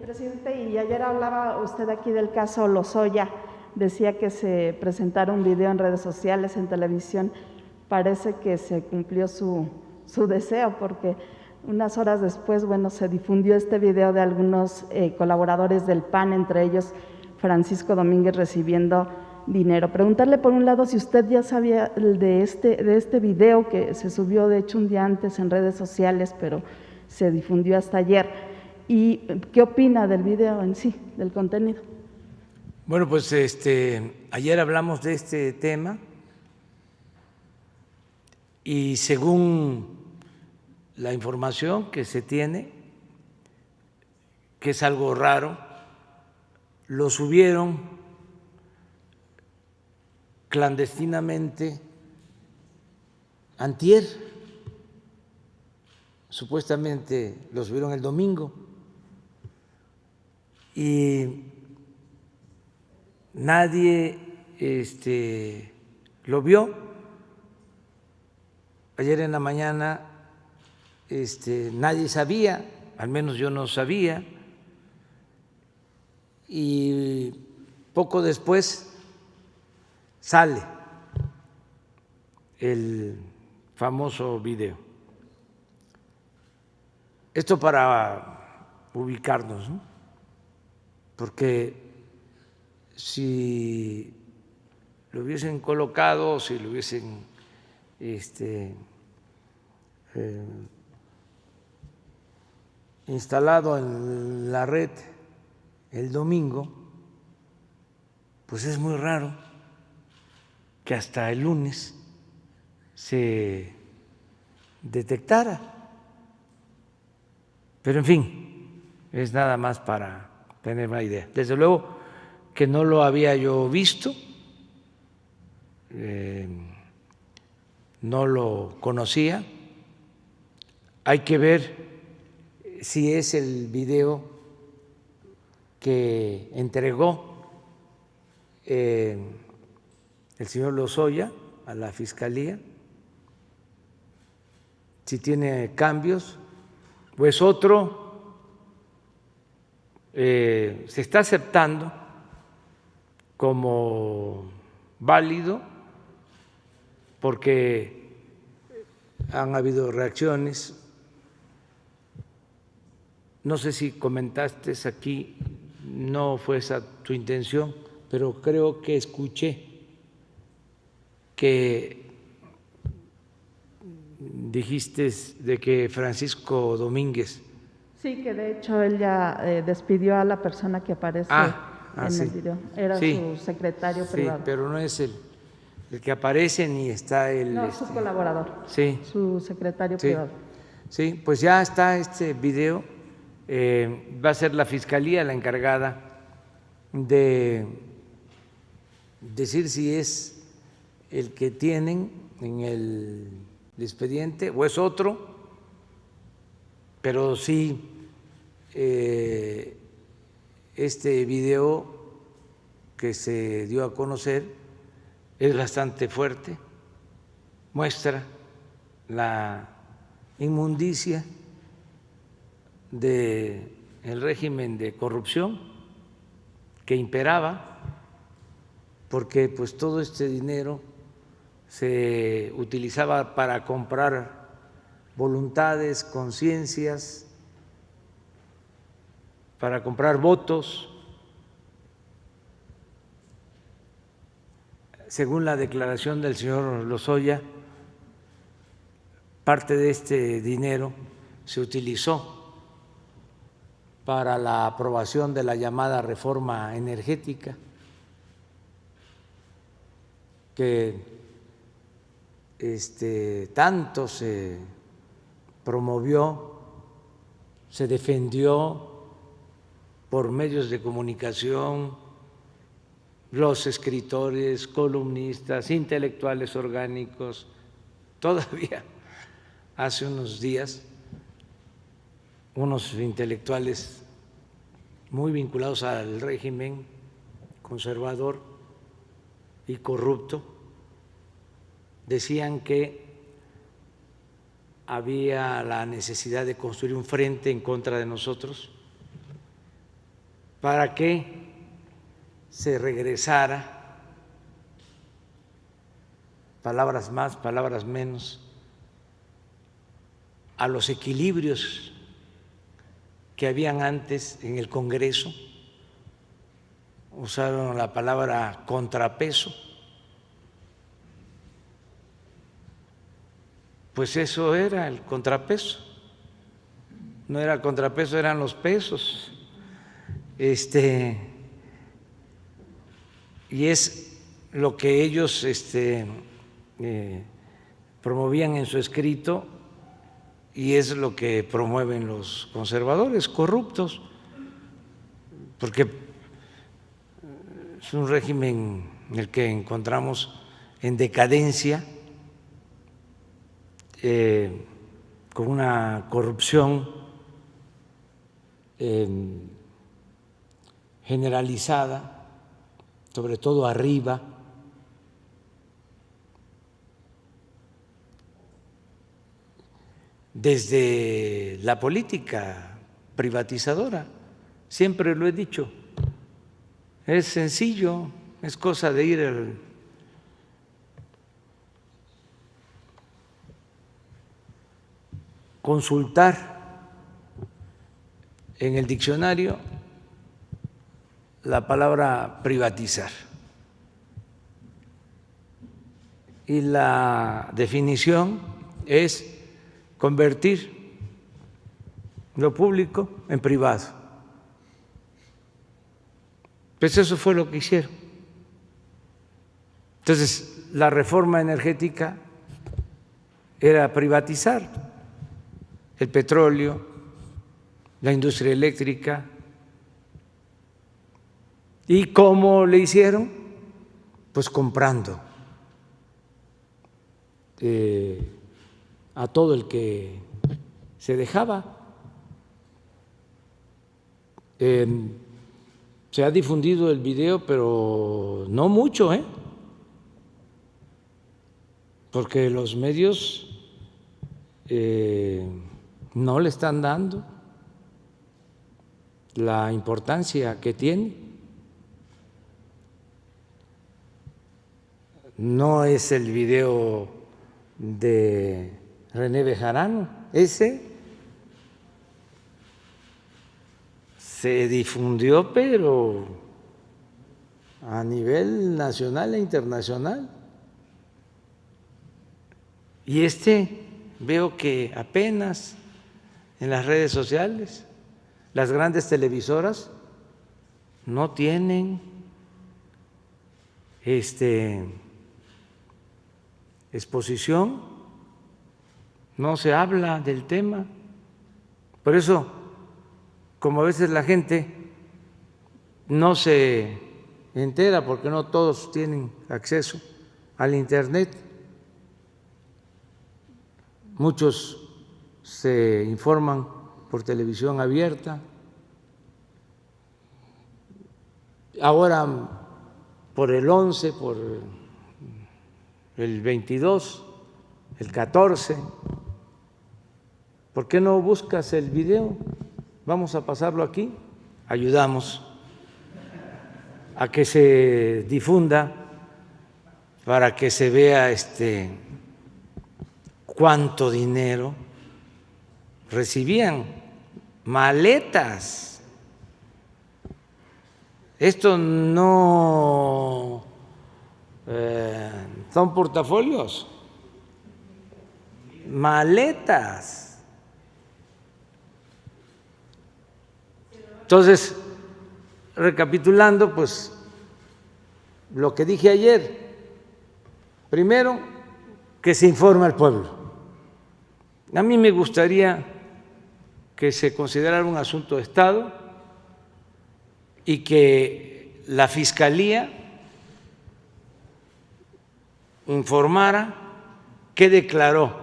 Presidente, y ayer hablaba usted aquí del caso Lozoya, decía que se presentara un video en redes sociales, en televisión. Parece que se cumplió su deseo, porque unas horas después, bueno, se difundió este video de algunos colaboradores del PAN, entre ellos Francisco Domínguez, recibiendo dinero. Preguntarle, por un lado, si usted ya sabía de este video que se subió, de hecho, un día antes en redes sociales, pero se difundió hasta ayer. ¿Y qué opina del video en sí, del contenido? Bueno, pues ayer hablamos de este tema y según la información que se tiene, que es algo raro, lo subieron clandestinamente antier, supuestamente lo subieron el domingo y nadie lo vio. Ayer en la mañana nadie sabía, al menos yo no sabía, y poco después sale el famoso video. Esto para ubicarnos, ¿no? Porque si lo hubiesen colocado, si lo hubiesen instalado en la red el domingo, pues es muy raro que hasta el lunes se detectara. Pero en fin, es nada más para tener una idea. Desde luego que no lo había yo visto, no lo conocía. Hay que ver si es el video que entregó el señor Lozoya a la Fiscalía, si tiene cambios, pues otro se está aceptando como válido porque han habido reacciones. No sé si comentaste aquí, no fue esa tu intención, pero creo que escuché que dijiste de que Francisco Domínguez. Sí, que de hecho él ya despidió a la persona que aparece en sí. el video. Era su secretario privado. Sí, pero no es el que aparece ni está el… No, su colaborador. Sí. Su secretario privado. Sí, pues ya está este video. Va a ser la Fiscalía la encargada de decir si es el que tienen en el expediente o es otro, pero sí este video que se dio a conocer es bastante fuerte, muestra la inmundicia del régimen de corrupción que imperaba, porque pues todo este dinero se utilizaba para comprar voluntades, conciencias, para comprar votos. Según la declaración del señor Lozoya, parte de este dinero se utilizó para la aprobación de la llamada reforma energética, que tanto se promovió, se defendió por medios de comunicación, los escritores, columnistas, intelectuales orgánicos. Todavía hace unos días unos intelectuales muy vinculados al régimen conservador y corrupto decían que había la necesidad de construir un frente en contra de nosotros para que se regresara, palabras más, palabras menos, a los equilibrios que habían antes en el Congreso. Usaron la palabra contrapeso. Pues eso era el contrapeso. No era contrapeso, eran los pesos. Y es lo que ellos promovían en su escrito y es lo que promueven los conservadores corruptos, porque es un régimen en el que encontramos en decadencia, con una corrupción generalizada, sobre todo arriba. Desde la política privatizadora, siempre lo he dicho, es sencillo, es cosa de ir al consultar en el diccionario la palabra privatizar y la definición es convertir lo público en privado. Pues eso fue lo que hicieron. Entonces, la reforma energética era privatizar el petróleo, la industria eléctrica. ¿Y cómo le hicieron? Pues comprando a todo el que se dejaba. Se ha difundido el video, pero no mucho, porque los medios no le están dando la importancia que tiene. No es el video de René Bejarano, ese se difundió, pero a nivel nacional e internacional. Y veo que apenas en las redes sociales, las grandes televisoras no tienen exposición, no se habla del tema. Por eso, como a veces la gente no se entera, porque no todos tienen acceso al Internet, muchos se informan por televisión abierta, ahora por el 11, por el 22, el 14. ¿Por qué no buscas el video? Vamos a pasarlo aquí, ayudamos a que se difunda para que se vea cuánto dinero recibían, maletas. Esto no son portafolios, maletas. Entonces, recapitulando, pues lo que dije ayer, primero, que se informe al pueblo. A mí me gustaría que se considerara un asunto de Estado y que la Fiscalía informara qué declaró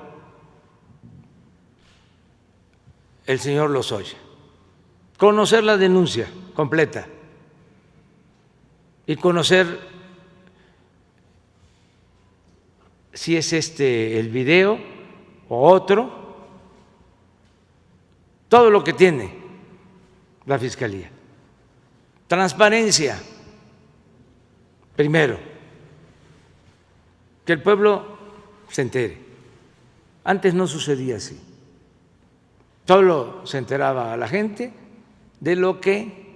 el señor Lozoya, conocer la denuncia completa y conocer si es el video o otro, todo lo que tiene la Fiscalía. Transparencia, primero, que el pueblo se entere. Antes no sucedía así. Solo se enteraba a la gente de lo que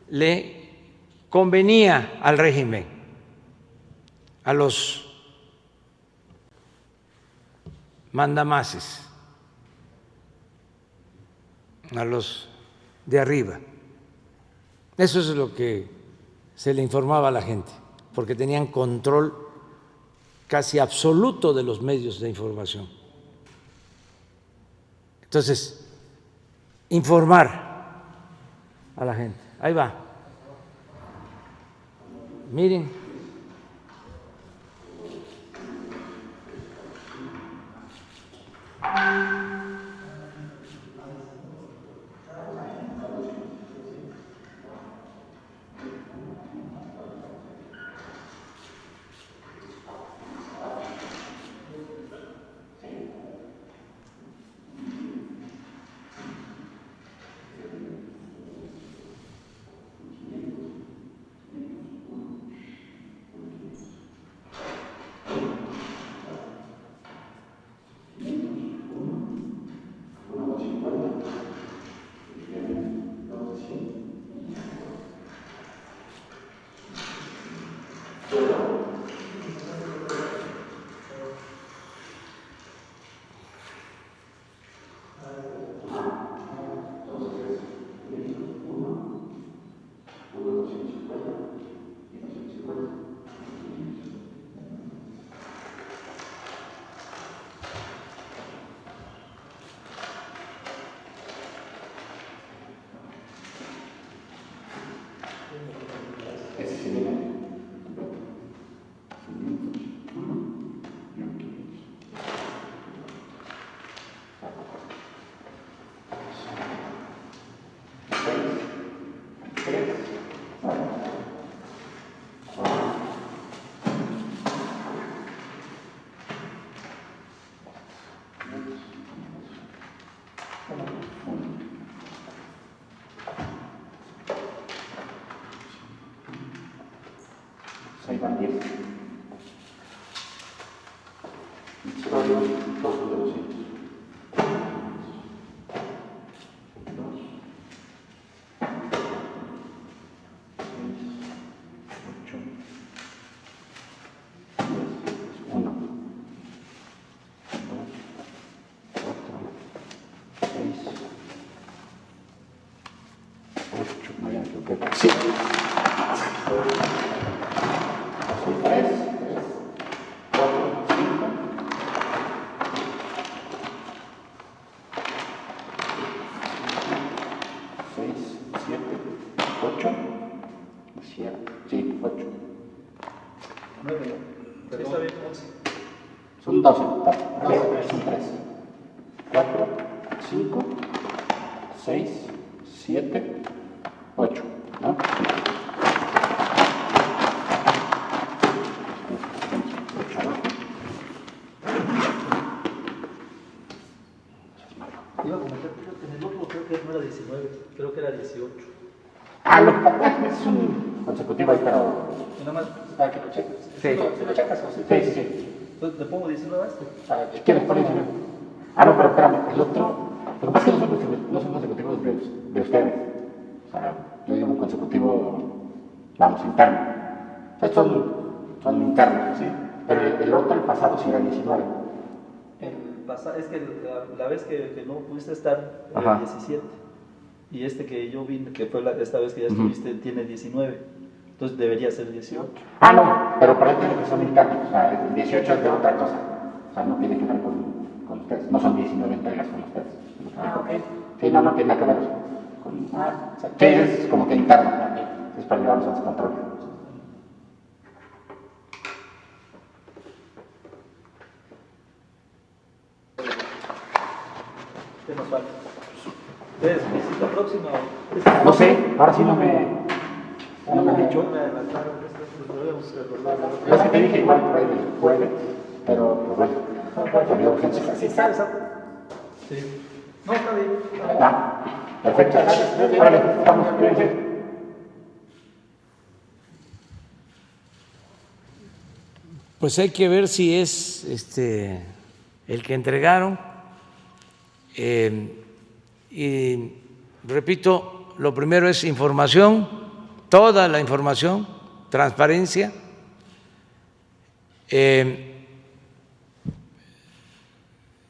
le convenía al régimen, a los mandamases, a los de arriba. Eso es lo que se le informaba a la gente, porque tenían control casi absoluto de los medios de información. Entonces, informar a la gente. Ahí va. Miren. Ahí van 10. Sí. 3, 4, 5, 6, 7, 8, sí, 8. 9, pero está bien, 11. Son 12, son 3, 4, 5, 6, 7, 8, ¿no? Iba a comentar, creo que en el otro creo que no era 19, creo que era 18. Ah, es un consecutivo ahí, pero Nada más, para que lo cheques. si lo checas o Sí. Entonces, ¿le pongo 19 a este? Si quieres poner 19. Ah, no, pero espérame, el otro. Lo que pasa es que no son consecutivos de ustedes. O sea, yo digo un consecutivo, vamos, interno. Estos son internos, ¿sí? Pero el otro, el pasado, sí era 19. Es que la vez que no pudiste estar, era Ajá. 17. Y este que yo vi, que fue esta vez que ya estuviste, tiene 19. Entonces debería ser 18. Ah, no, pero para esto que son internos. O sea, el 18 es de otra cosa. O sea, no tiene que ver con ustedes. No son 19 entregas con ustedes. Ah, ok. Sí, no tiene nada que ver con... Sí, es como que interno. Es para llevarlos a su control. ¿Qué nos falta? ¿Es visita próxima? No sé, ahora sí no me han dicho. Es que te dije igual por ahí el jueves, pero pues bueno, había urgencia. Sí, sabes. Sí. No, está bien. Ah, perfecto. Vale, vamos, cuídense. Pues hay que ver si es el que entregaron. Y repito, lo primero es información, toda la información, transparencia.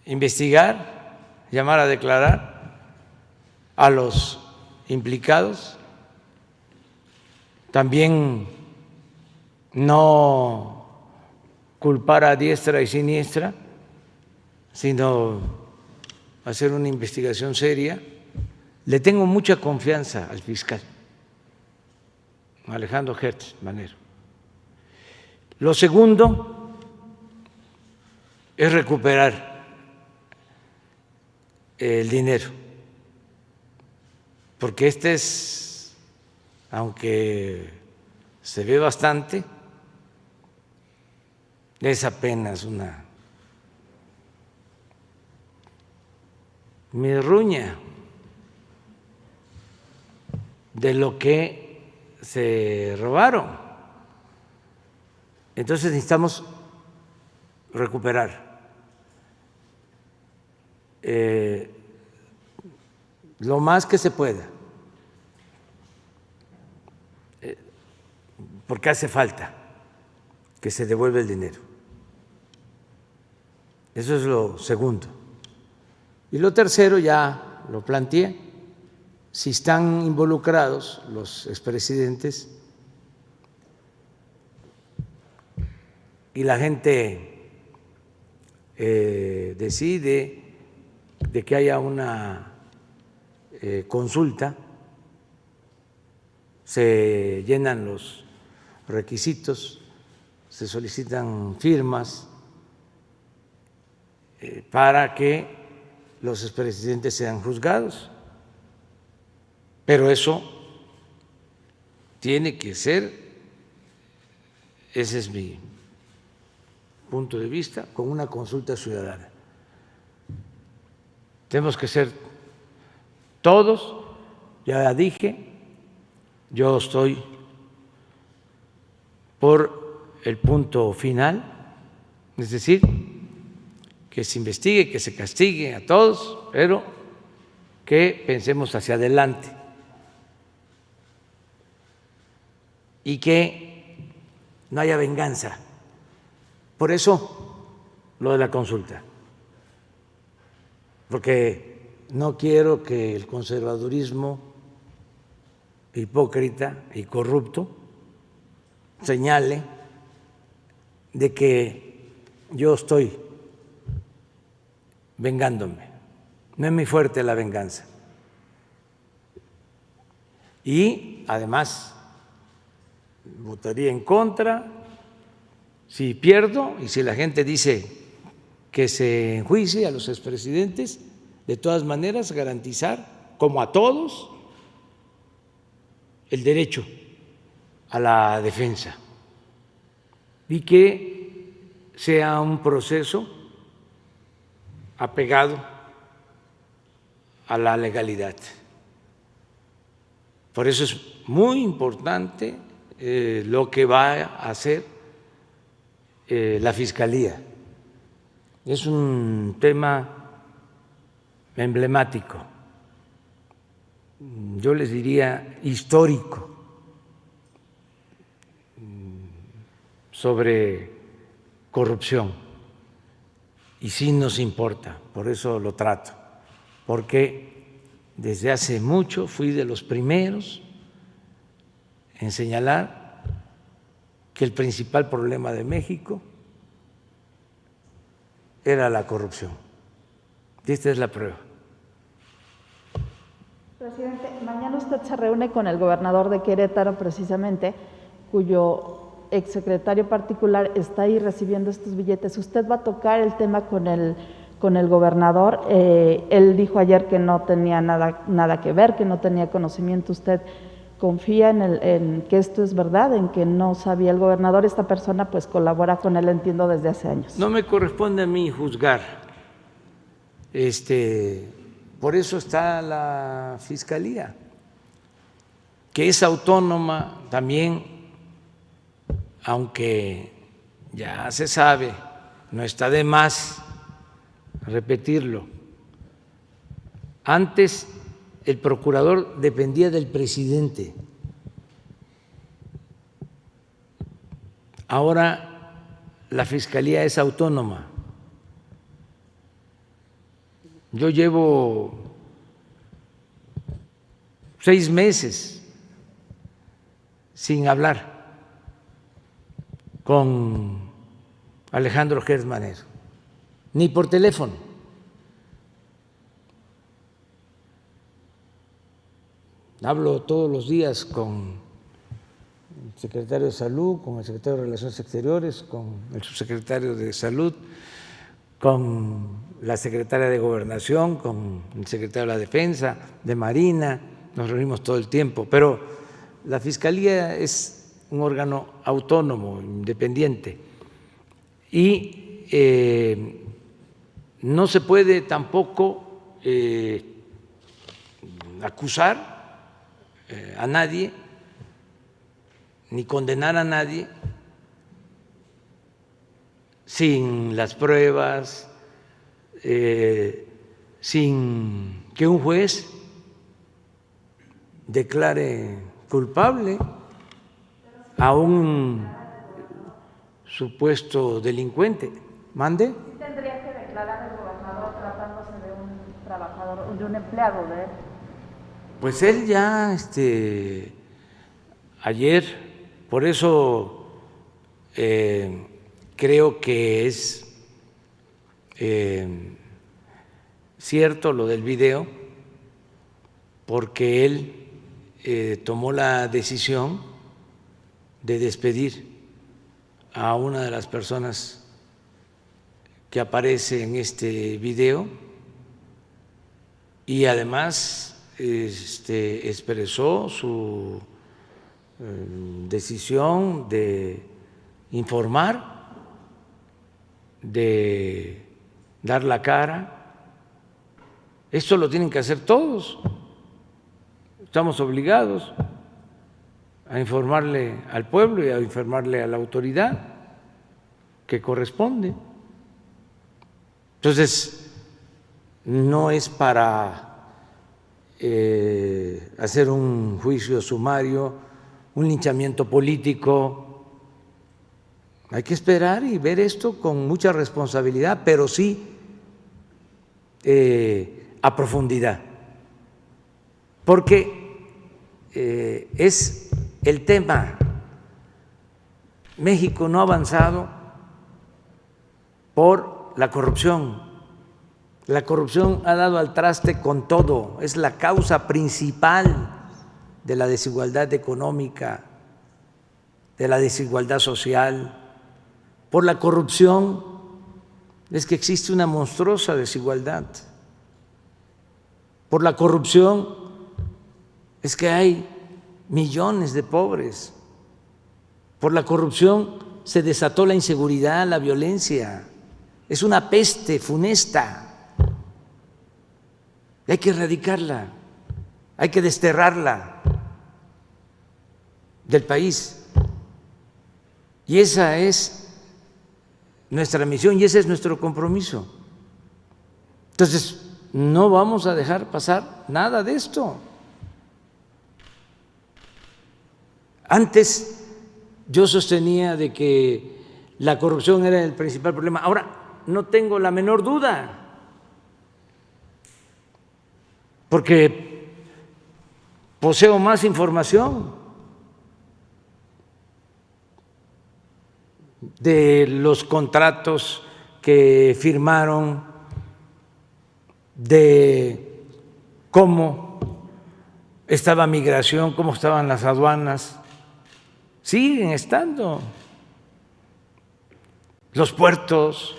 Investigar, llamar a declarar a los implicados, también no culpar a diestra y siniestra, sino hacer una investigación seria. Le tengo mucha confianza al fiscal Alejandro Gertz Manero. Lo segundo es recuperar el dinero, porque aunque se ve bastante, es apenas una mirruña de lo que se robaron. Entonces necesitamos recuperar lo más que se pueda, porque hace falta que se devuelva el dinero. Eso es lo segundo. Y lo tercero, ya lo planteé, si están involucrados los expresidentes y la gente decide de que haya una consulta, se llenan los requisitos, se solicitan firmas para que los expresidentes sean juzgados, pero eso tiene que ser, ese es mi punto de vista, con una consulta ciudadana. Tenemos que ser todos, ya dije, yo estoy por el punto final, es decir, que se investigue, que se castigue a todos, pero que pensemos hacia adelante y que no haya venganza. Por eso lo de la consulta, porque no quiero que el conservadurismo hipócrita y corrupto señale de que yo estoy vengándome. No es muy fuerte la venganza. Y además votaría en contra si pierdo y si la gente dice que se enjuicie a los expresidentes, de todas maneras garantizar, como a todos, el derecho a la defensa y que sea un proceso apegado a la legalidad. Por eso es muy importante lo que va a hacer la Fiscalía. Es un tema emblemático, yo les diría histórico, sobre corrupción. Y sí nos importa, por eso lo trato, porque desde hace mucho fui de los primeros en señalar que el principal problema de México era la corrupción. Y esta es la prueba. Presidente, mañana usted se reúne con el gobernador de Querétaro, precisamente, cuyo exsecretario particular está ahí recibiendo estos billetes. ¿Usted va a tocar el tema con el gobernador? Él dijo ayer que no tenía nada que ver, que no tenía conocimiento. ¿Usted confía en que esto es verdad, en que no sabía el gobernador? Esta persona pues colabora con él, entiendo, desde hace años. No me corresponde a mí juzgar. Por eso está la Fiscalía, que es autónoma también, aunque ya se sabe, no está de más repetirlo. Antes el procurador dependía del presidente. Ahora la Fiscalía es autónoma. Yo llevo 6 meses sin hablar con Alejandro Gertz Manero, ni por teléfono. Hablo todos los días con el secretario de Salud, con el secretario de Relaciones Exteriores, con el subsecretario de Salud, con la secretaria de Gobernación, con el secretario de la Defensa, de Marina, nos reunimos todo el tiempo, pero la Fiscalía es un órgano autónomo, independiente, y no se puede tampoco acusar a nadie ni condenar a nadie sin las pruebas, sin que un juez declare culpable a un supuesto delincuente. ¿Mande? Sí tendría que declarar el gobernador tratándose de un trabajador, de un empleado de él. Pues él ya, ayer, por eso creo que es cierto lo del video, porque él tomó la decisión de despedir a una de las personas que aparece en este video y además expresó su decisión de informar, de dar la cara. Esto lo tienen que hacer todos. Estamos obligados a informarle al pueblo y a informarle a la autoridad que corresponde. Entonces, no es para hacer un juicio sumario, un linchamiento político. Hay que esperar y ver esto con mucha responsabilidad, pero sí a profundidad, porque es el tema. México no ha avanzado por la corrupción. La corrupción ha dado al traste con todo, es la causa principal de la desigualdad económica, de la desigualdad social. Por la corrupción es que existe una monstruosa desigualdad. Por la corrupción es que hay millones de pobres. Por la corrupción se desató la inseguridad, la violencia. Es una peste funesta. Hay que erradicarla, hay que desterrarla del país. Y esa es nuestra misión y ese es nuestro compromiso. Entonces, no vamos a dejar pasar nada de esto. Antes yo sostenía de que la corrupción era el principal problema. Ahora no tengo la menor duda, porque poseo más información de los contratos que firmaron, de cómo estaba migración, cómo estaban las aduanas. Siguen estando los puertos,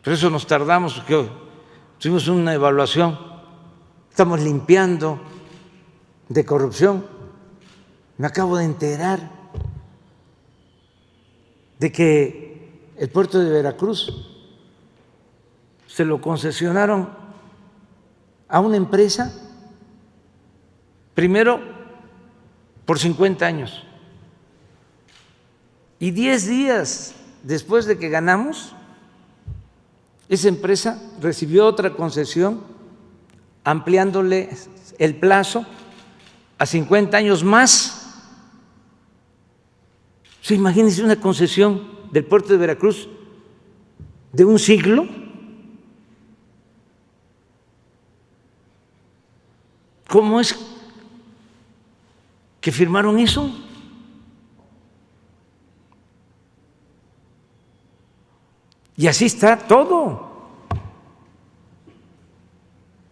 por eso nos tardamos, porque tuvimos una evaluación. Estamos limpiando de corrupción. Me acabo de enterar de que el puerto de Veracruz se lo concesionaron a una empresa, primero por 50 años, Y 10 días después de que ganamos, esa empresa recibió otra concesión ampliándole el plazo a 50 años más. O sea, imagínense una concesión del puerto de Veracruz de un siglo. ¿Cómo es que firmaron eso? Y así está todo.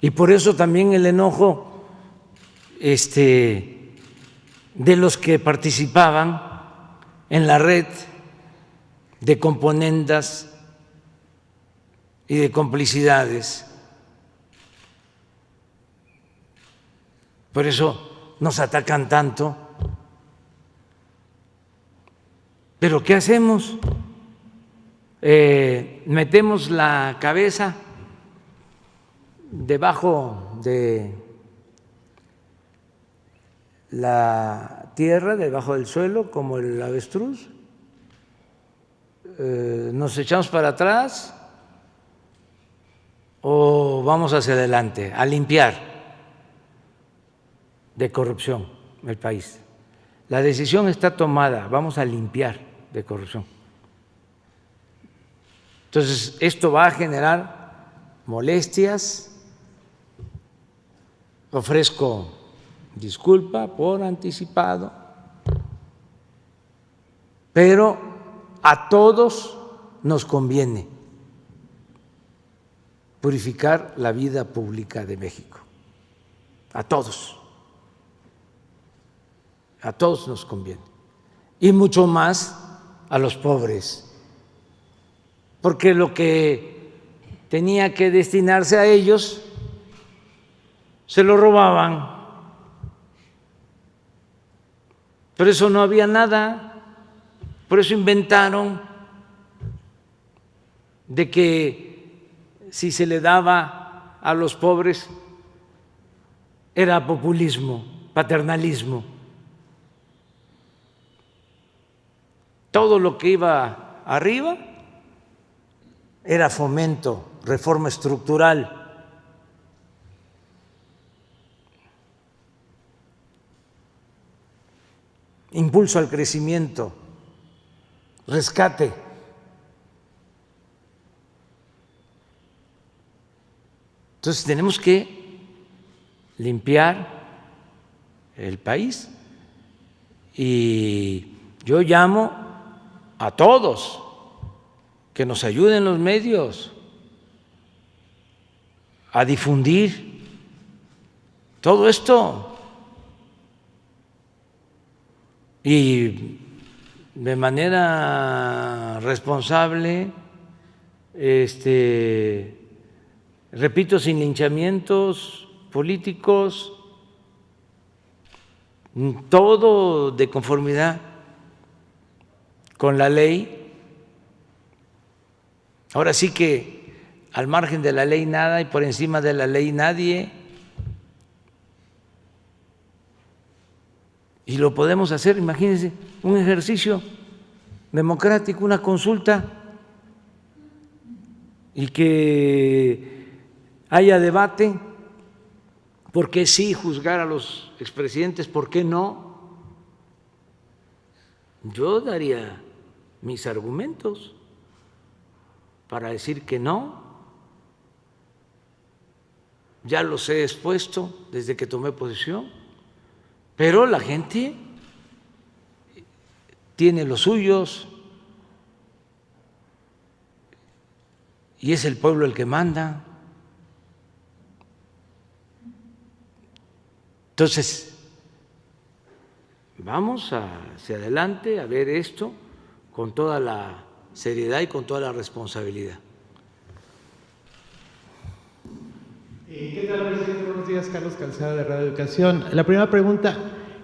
Y por eso también el enojo de los que participaban en la red de componendas y de complicidades. Por eso nos atacan tanto. ¿Pero qué hacemos? Metemos la cabeza debajo de la tierra, debajo del suelo, como el avestruz, nos echamos para atrás o vamos hacia adelante a limpiar de corrupción el país. La decisión está tomada, vamos a limpiar de corrupción. Entonces, esto va a generar molestias. Ofrezco disculpa por anticipado, pero a todos nos conviene purificar la vida pública de México. A todos nos conviene. Y mucho más a los pobres, porque lo que tenía que destinarse a ellos se lo robaban. Por eso no había nada, por eso inventaron de que si se le daba a los pobres era populismo, paternalismo. Todo lo que iba arriba era fomento, reforma estructural. Impulso al crecimiento, rescate. Entonces tenemos que limpiar el país y yo llamo a todos que nos ayuden los medios a difundir todo esto. Y de manera responsable, repito, sin linchamientos políticos, todo de conformidad con la ley. Ahora sí que al margen de la ley nada y por encima de la ley nadie. Y lo podemos hacer, imagínense, un ejercicio democrático, una consulta, y que haya debate, ¿por qué sí juzgar a los expresidentes? ¿Por qué no? Yo daría mis argumentos para decir que no. Ya los he expuesto desde que tomé posesión. Pero la gente tiene los suyos y es el pueblo el que manda. Entonces, vamos hacia adelante a ver esto con toda la seriedad y con toda la responsabilidad. ¿Qué tal, presidente? Buenos días, Carlos Calzada de Radio Educación. La primera pregunta,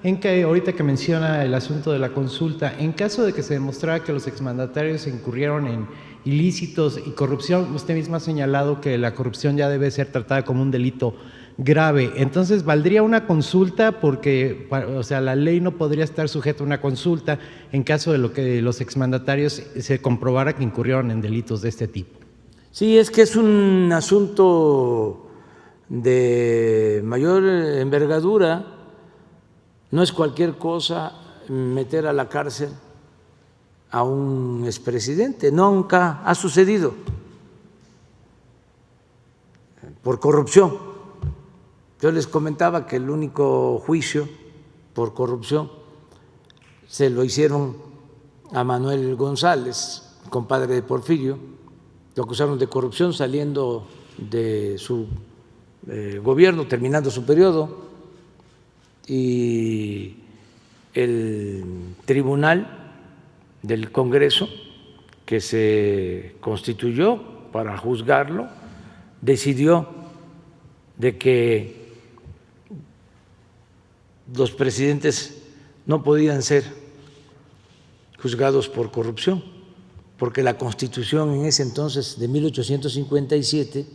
ahorita que menciona el asunto de la consulta, en caso de que se demostrara que los exmandatarios incurrieron en ilícitos y corrupción, usted misma ha señalado que la corrupción ya debe ser tratada como un delito grave. Entonces, ¿valdría una consulta? Porque, o sea, la ley no podría estar sujeta a una consulta en caso de lo que los exmandatarios se comprobara que incurrieron en delitos de este tipo. Sí, es que es un asunto de mayor envergadura. No es cualquier cosa meter a la cárcel a un expresidente. Nunca ha sucedido por corrupción. Yo les comentaba que el único juicio por corrupción se lo hicieron a Manuel González, compadre de Porfirio. Lo acusaron de corrupción saliendo de su gobierno, terminando su periodo, y el tribunal del Congreso que se constituyó para juzgarlo decidió de que los presidentes no podían ser juzgados por corrupción, porque la Constitución en ese entonces de 1857,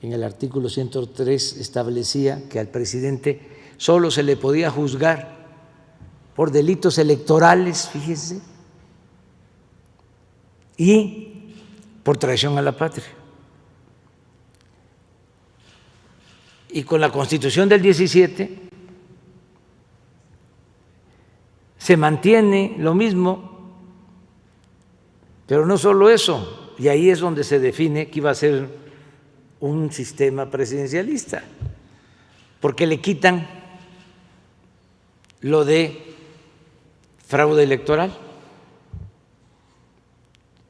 en el artículo 103, establecía que al presidente solo se le podía juzgar por delitos electorales, fíjense, y por traición a la patria. Y con la Constitución del 17 se mantiene lo mismo, pero no solo eso, y ahí es donde se define que iba a ser un sistema presidencialista, porque le quitan lo de fraude electoral.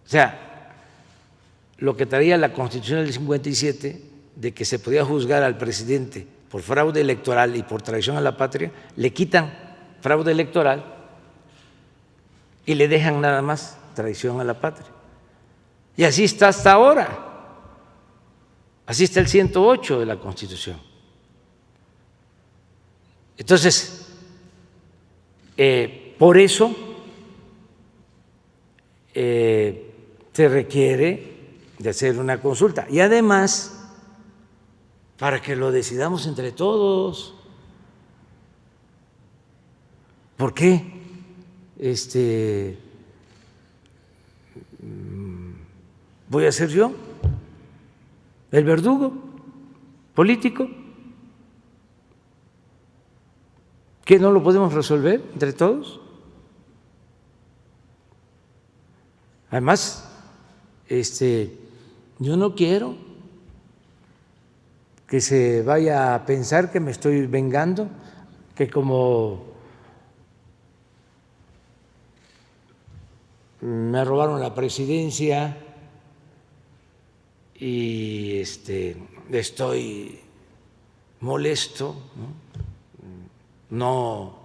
O sea, lo que traía la Constitución del 57, de que se podía juzgar al presidente por fraude electoral y por traición a la patria, le quitan fraude electoral y le dejan nada más traición a la patria. Y así está hasta ahora. Así está el 108 de la Constitución. Entonces, por eso se requiere de hacer una consulta. Y además, para que lo decidamos entre todos. ¿Por qué voy a ser yo el verdugo político? ¿Que no lo podemos resolver entre todos? Además, yo no quiero que se vaya a pensar que me estoy vengando, que como me robaron la presidencia y estoy molesto, no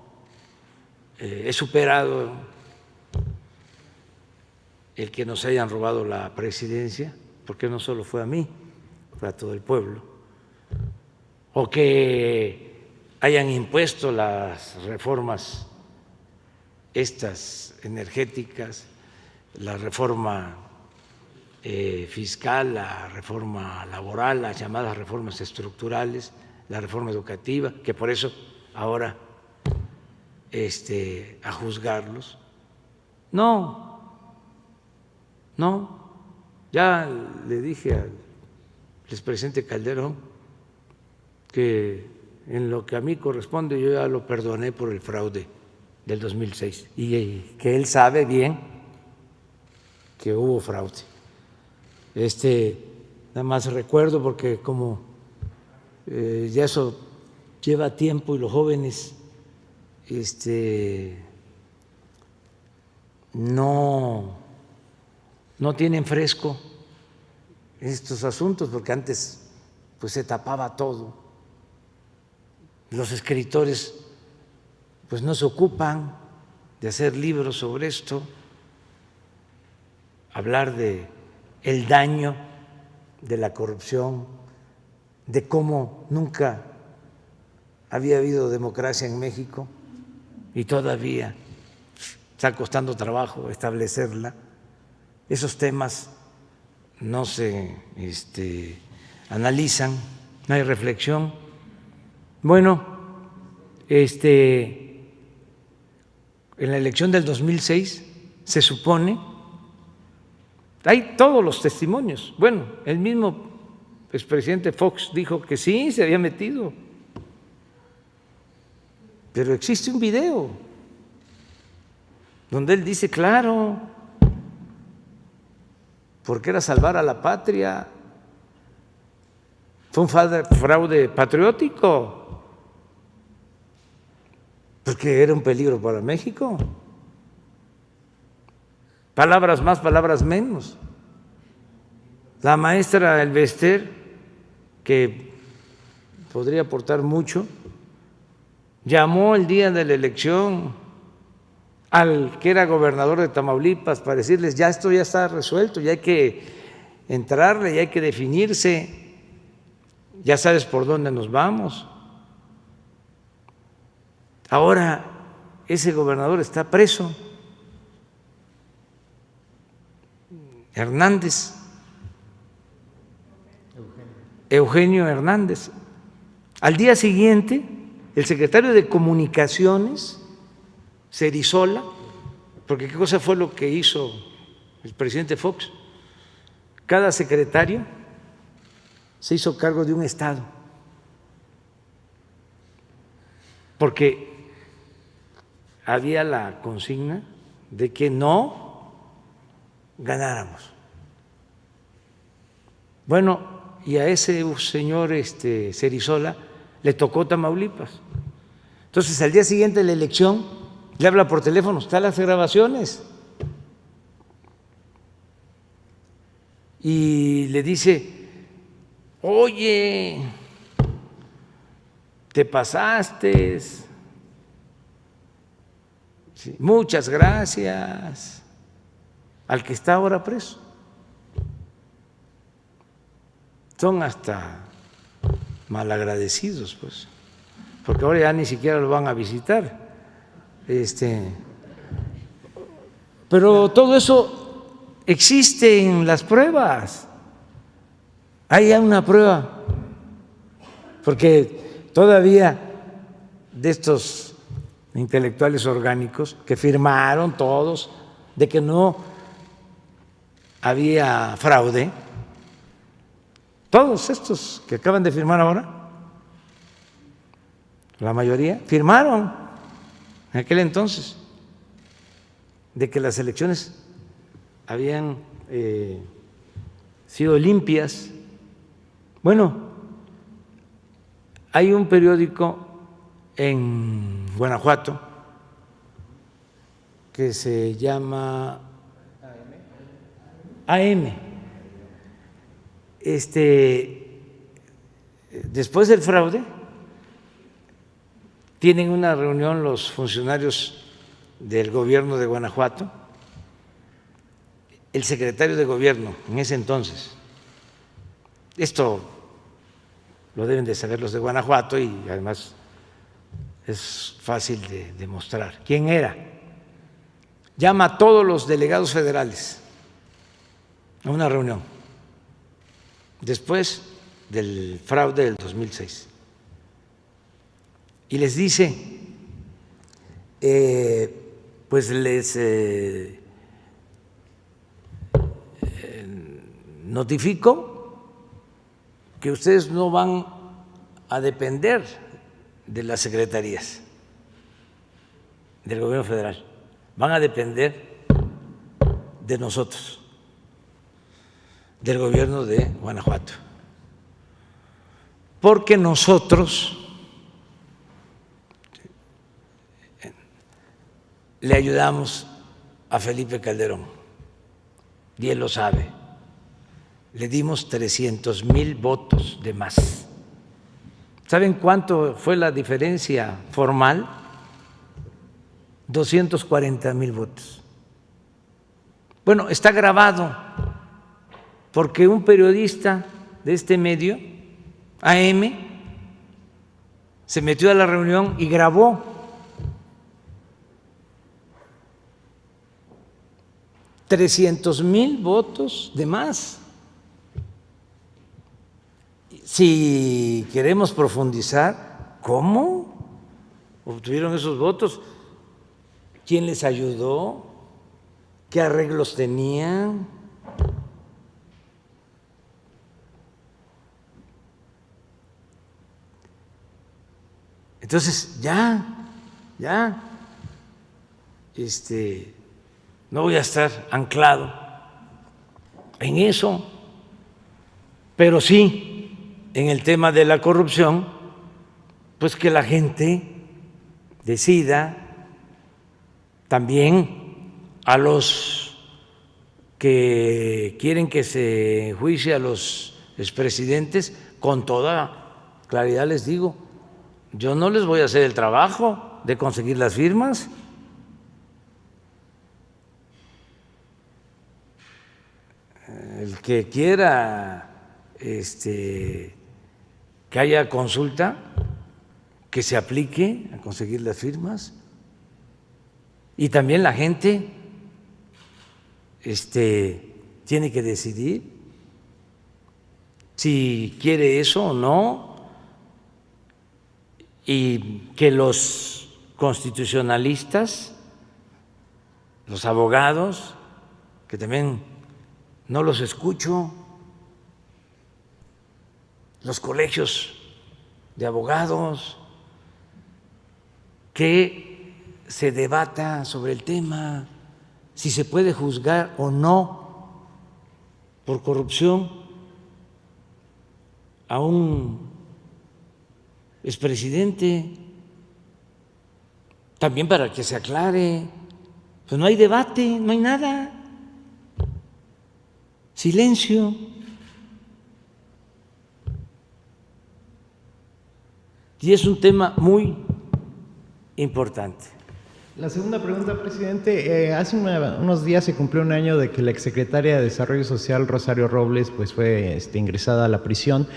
he superado el que nos hayan robado la presidencia, porque no solo fue a mí, fue a todo el pueblo, o que hayan impuesto las reformas estas energéticas, la reforma fiscal, la reforma laboral, las llamadas reformas estructurales, la reforma educativa, que por eso ahora a juzgarlos. No, ya le dije al expresidente Calderón que en lo que a mí corresponde yo ya lo perdoné por el fraude del 2006 y que él sabe bien que hubo fraude. Nada más recuerdo porque como ya eso lleva tiempo y los jóvenes no tienen fresco estos asuntos, porque antes pues se tapaba todo. Los escritores pues no se ocupan de hacer libros sobre esto, hablar de el daño de la corrupción, de cómo nunca había habido democracia en México y todavía está costando trabajo establecerla. Esos temas no se analizan, no hay reflexión. Bueno, en la elección del 2006 se supone, hay todos los testimonios. Bueno, el mismo expresidente Fox dijo que sí, se había metido, pero existe un video donde él dice, claro, porque era salvar a la patria. Fue un fraude patriótico, porque era un peligro para México. Palabras más, palabras menos. La maestra Elvester, que podría aportar mucho, llamó el día de la elección al que era gobernador de Tamaulipas para decirles, ya esto ya está resuelto, ya hay que entrarle, ya hay que definirse, ya sabes por dónde nos vamos. Ahora ese gobernador está preso, Hernández, Eugenio Hernández. Al día siguiente, el secretario de Comunicaciones, Cerizola, porque ¿qué cosa fue lo que hizo el presidente Fox? Cada secretario se hizo cargo de un estado, porque había la consigna de que no ganáramos. Bueno, y a ese señor Cerizola le tocó Tamaulipas. Entonces, al día siguiente de la elección, le habla por teléfono, están las grabaciones, y le dice, oye, te pasaste, sí, muchas gracias, al que está ahora preso. Son hasta malagradecidos, pues, porque ahora ya ni siquiera lo van a visitar. Pero todo eso existe en las pruebas. Hay una prueba, porque todavía de estos intelectuales orgánicos que firmaron todos de que no había fraude, todos estos que acaban de firmar ahora, la mayoría, firmaron en aquel entonces de que las elecciones habían sido limpias. Bueno, hay un periódico en Guanajuato que se llama AM. Después del fraude, tienen una reunión los funcionarios del gobierno de Guanajuato, el secretario de gobierno en ese entonces. Esto lo deben de saber los de Guanajuato y además es fácil de demostrar. ¿Quién era? Llama a todos los delegados federales a una reunión después del fraude del 2006. Y les dice, pues les notifico que ustedes no van a depender de las secretarías del gobierno federal, van a depender de nosotros, del gobierno de Guanajuato, porque nosotros le ayudamos a Felipe Calderón, y él lo sabe. Le dimos 300,000 votos de más. ¿Saben cuánto fue la diferencia formal? 240,000 votos. Bueno, está grabado, porque un periodista de este medio, AM, se metió a la reunión y grabó. 300,000 votos de más. Si queremos profundizar, ¿Cómo obtuvieron esos votos? ¿Quién les ayudó? ¿Qué arreglos tenían? Entonces, no voy a estar anclado en eso, pero sí en el tema de la corrupción, pues que la gente decida. También a los que quieren que se enjuicie a los expresidentes, con toda claridad les digo, yo no les voy a hacer el trabajo de conseguir las firmas. El que quiera que haya consulta, que se aplique a conseguir las firmas. Y también la gente tiene que decidir si quiere eso o no, y que los constitucionalistas, los abogados, que también no los escucho, los colegios de abogados, que se debata sobre el tema, si se puede juzgar o no por corrupción a un expresidente, también para que se aclare. Pues no hay debate, no hay nada, silencio. Y es un tema muy importante. La segunda pregunta, presidente. Hace unos días se cumplió un año de que la exsecretaria de Desarrollo Social, Rosario Robles, pues fue ingresada a la prisión.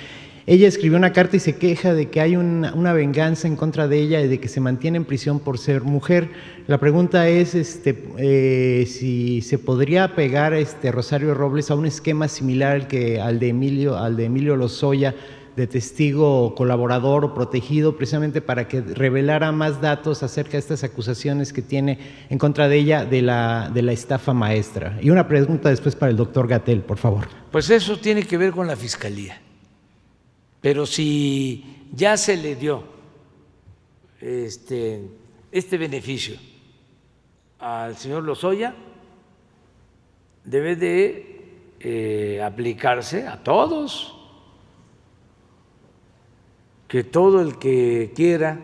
Ella escribió una carta y se queja de que hay una venganza en contra de ella y de que se mantiene en prisión por ser mujer. La pregunta es si se podría apegar Rosario Robles a un esquema similar al de Emilio Lozoya, de testigo colaborador o protegido, precisamente para que revelara más datos acerca de estas acusaciones que tiene en contra de ella de la estafa maestra. Y una pregunta después para el doctor Gatell, por favor. Pues eso tiene que ver con la Fiscalía. Pero si ya se le dio este beneficio al señor Lozoya, debe de aplicarse a todos. Que todo el que quiera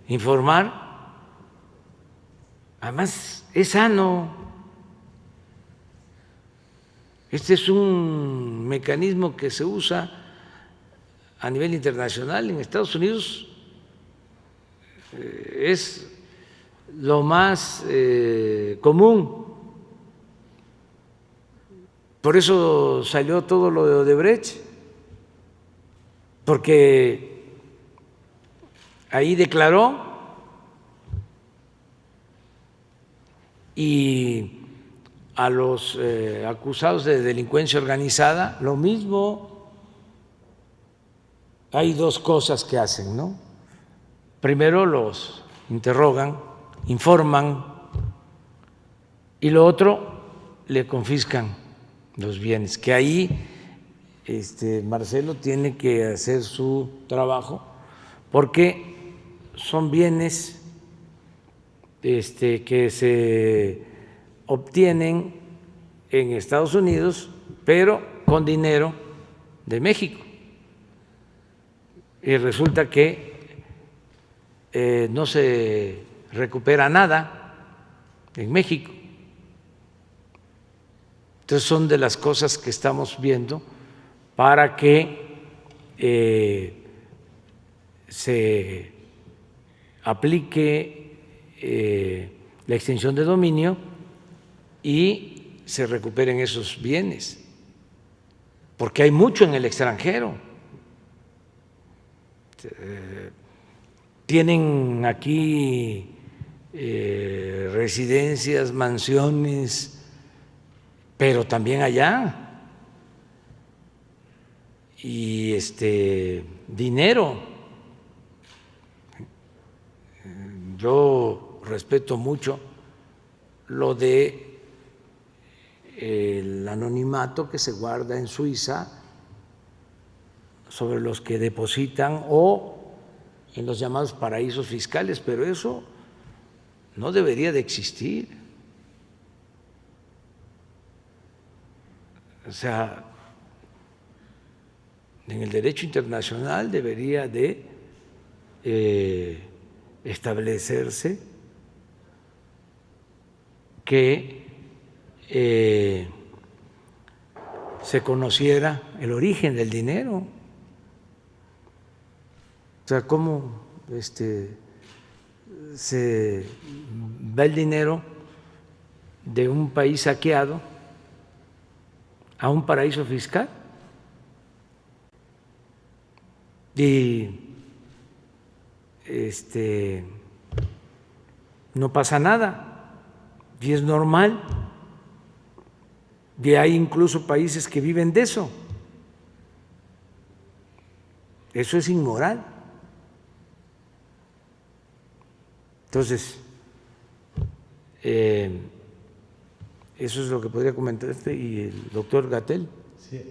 informar, además es sano. Este es un mecanismo que se usa a nivel internacional. En Estados Unidos es lo más común. Por eso salió todo lo de Odebrecht, porque ahí declaró y a los acusados de delincuencia organizada lo mismo. Hay dos cosas que hacen, ¿no? Primero los interrogan, informan, y lo otro, le confiscan los bienes, que ahí Marcelo tiene que hacer su trabajo, porque son bienes que se obtienen en Estados Unidos, pero con dinero de México. Y resulta que no se recupera nada en México. Entonces son de las cosas que estamos viendo para que se aplique la extinción de dominio y se recuperen esos bienes, porque hay mucho en el extranjero. Tienen aquí residencias, mansiones, pero también allá. y dinero. Yo respeto mucho lo de el anonimato que se guarda en Suiza sobre los que depositan o en los llamados paraísos fiscales, pero eso no debería de existir. O sea, en el derecho internacional debería de establecerse que se conociera el origen del dinero. O sea, cómo se va el dinero de un país saqueado a un paraíso fiscal y no pasa nada y es normal, y hay incluso países que viven de eso. Eso es inmoral. Entonces, eso es lo que podría comentarte. Y el doctor Gatell. Sí.